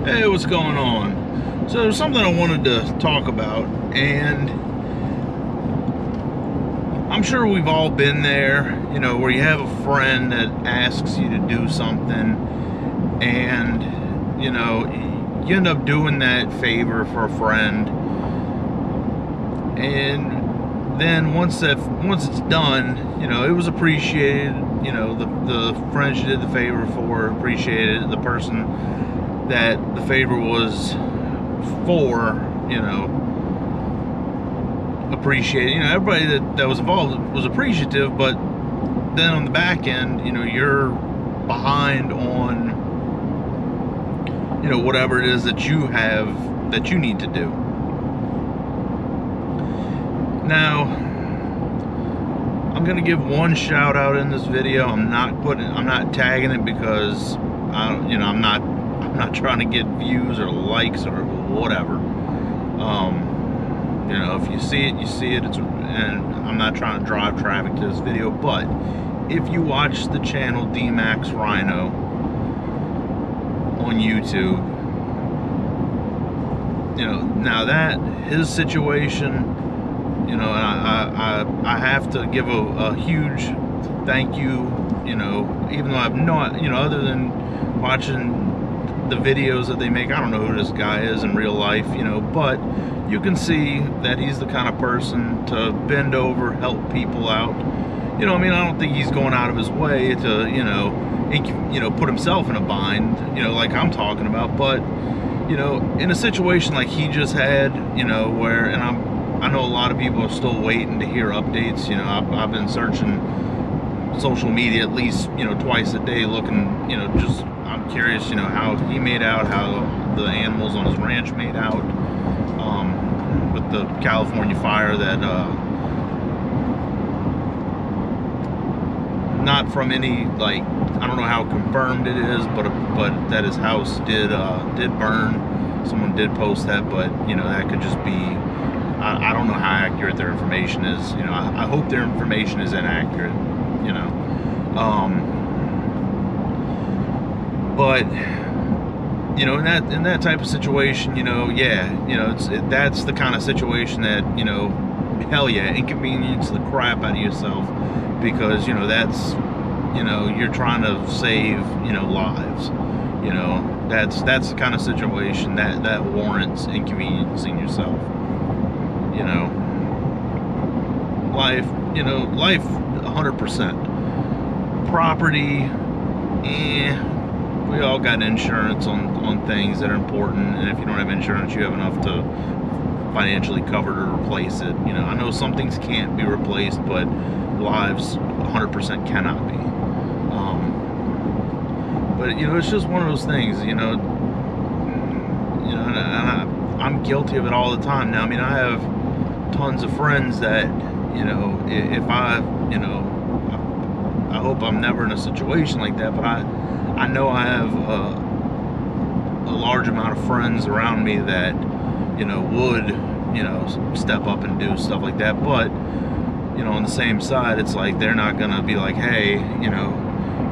Hey, what's going on? So there's something I wanted to talk about, and I'm sure we've all been there, where you have a friend that asks you to do something, and, you end up doing that favor for a friend, and then once it's done, it was appreciated, the friend you did the favor for appreciated it, the person that the favor was for, appreciated, everybody that was involved was appreciative, but then on the back end, you're behind on, whatever it is that you have that you need to do. Now, I'm gonna give one shout out in this video. I'm not tagging it because I'm not trying to get views or likes or whatever. If you see it, you see it. And I'm not trying to drive traffic to this video, but if you watch the channel D-Max Rhino on YouTube, now that his situation, I have to give a huge thank you, even though I've not, other than watching the videos that they make, I don't know who this guy is in real life, but you can see that he's the kind of person to bend over, help people out. I don't think he's going out of his way to, put himself in a bind, like I'm talking about, but, in a situation like he just had, where, and I know a lot of people are still waiting to hear updates. I've been searching social media at least, twice a day looking, just, I'm curious, how he made out, how the animals on his ranch made out, with the California fire that, not from any, like, I don't know how confirmed it is, but that his house did burn. Someone did post that, but, that could just be, I don't know how accurate their information is. I hope their information is inaccurate, but in that type of situation, that's the kind of situation that, hell yeah, inconvenience the crap out of yourself, because that's, you're trying to save, lives. That's the kind of situation that warrants inconveniencing yourself. Life 100%. Property, we all got insurance on things that are important, and if you don't have insurance, you have enough to financially cover to replace it. I know some things can't be replaced, but lives 100% cannot be. But it's just one of those things, and I'm guilty of it all the time. Now, I have tons of friends that, if I hope I'm never in a situation like that, but I know I have a large amount of friends around me that, would, step up and do stuff like that. But, on the same side, it's like they're not gonna be like, hey,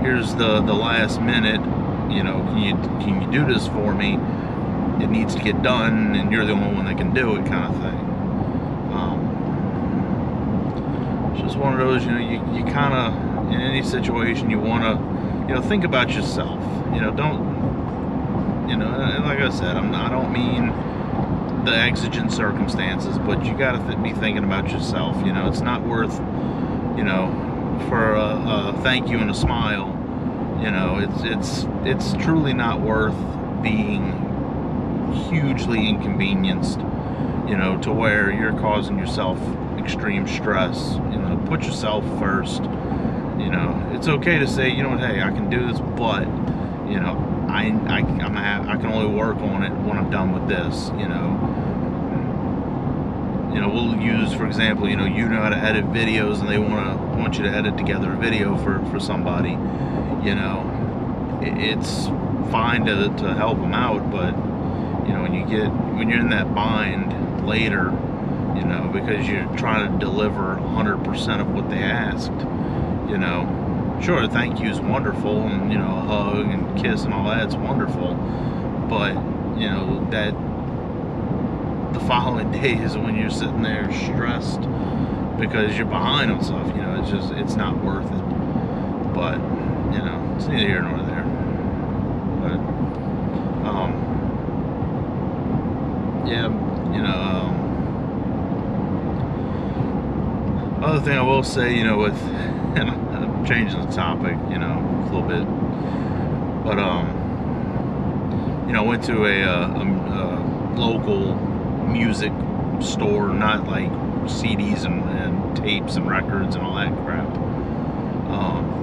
here's the last minute, can you do this for me? It needs to get done, and you're the only one that can do it, kind of thing. It's just one of those, you kind of, in any situation, you want to, think about yourself. Don't, and like I said, I don't mean the exigent circumstances, but you got to be thinking about yourself. It's not worth, for a thank you and a smile. It's truly not worth being hugely inconvenienced, to where you're causing yourself extreme stress. Put yourself first. It's okay to say, hey, I can do this, but I can only work on it when I'm done with this. We'll use, for example, you know how to edit videos, and they want you to edit together a video for somebody. It's fine to help them out, but when you're in that bind later, because you're trying to deliver 100% of what they asked, sure, thank you is wonderful, and a hug and kiss and all that's wonderful, but you know, that the following days when you're sitting there stressed because you're behind on stuff, you know, it's not worth it. But, you know, it's neither here nor there. But, yeah, you know, other thing I will say, you know, with, and I'm changing the topic, you know, a little bit, but, you know, I went to a local music store, not like CDs and tapes and records and all that crap,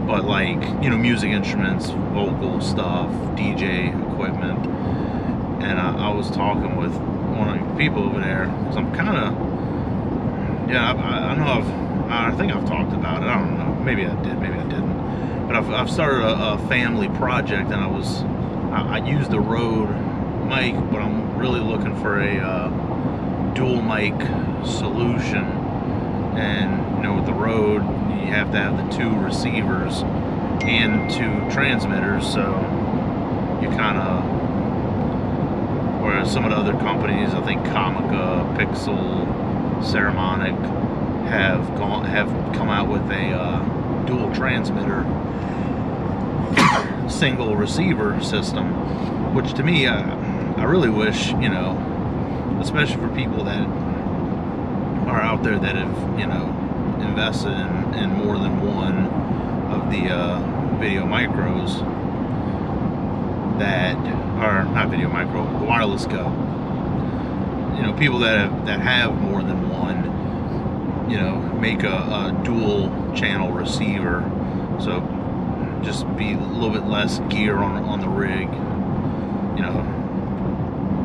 but like, you know, music instruments, vocal stuff, DJ equipment. And I was talking with one of the people over there, because I'm kind of, yeah, I know I think I've talked about it, I don't know, maybe I did, maybe I didn't, but I've started a family project, and I used the Rode mic, but I'm really looking for a dual mic solution. And, you know, with the Rode, you have to have the 2 receivers and 2 transmitters, so you kind of, whereas some of the other companies, I think Comica, Pixel, Ceramonic, have come out with a dual transmitter single receiver system, which to me, I really wish, you know, especially for people that are out there that have, you know, invested in more than one of the Video Micros, that are not Video Micro, the Wireless Go. You know, people that have more than one, you know, make a dual channel receiver, so just be a little bit less gear on the rig, you know.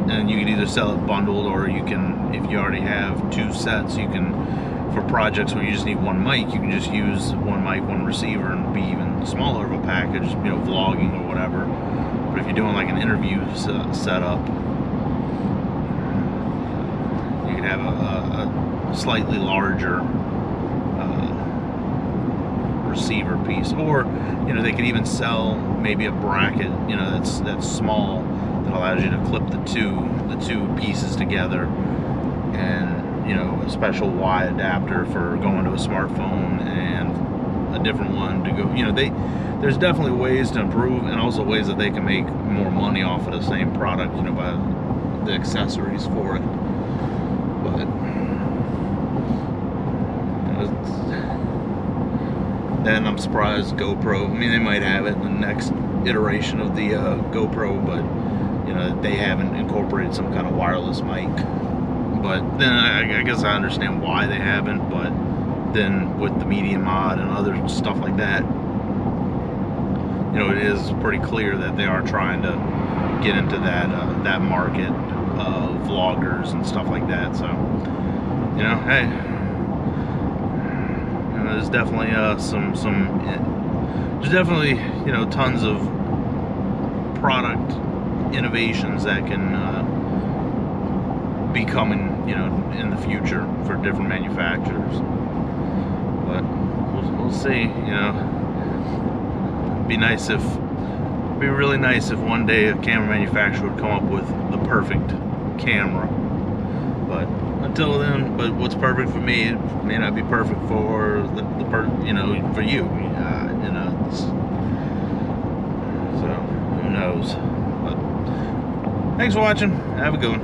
And you can either sell it bundled, or you can, if you already have 2 sets, you can, for projects where you just need 1 mic, you can just use 1 mic, 1 receiver, and be even smaller of a package, you know, vlogging or whatever. But if you're doing like an interview setup, you can have a slightly larger receiver piece. Or, you know, they could even sell maybe a bracket, you know, that's small, that allows you to clip the two pieces together, and, you know, a special Y adapter for going to a smartphone, and a different one to go, you know, there's definitely ways to improve, and also ways that they can make more money off of the same product, you know, by the accessories for it. But, you know, then I'm surprised GoPro, I mean, they might have it in the next iteration of the GoPro, but, you know, they haven't incorporated some kind of wireless mic. But then I guess I understand why they haven't, but then with the Media Mod and other stuff like that, you know, it is pretty clear that they are trying to get into that market of vloggers and stuff like that. So, you know, hey, you know, there's definitely there's definitely, you know, tons of product innovations that can be coming, you know, in the future for different manufacturers. But we'll see, you know. Be really nice if one day a camera manufacturer would come up with the perfect camera. But until then, but what's perfect for me, it may not be perfect for you know, for you. You know, so who knows? But thanks for watching. Have a good one.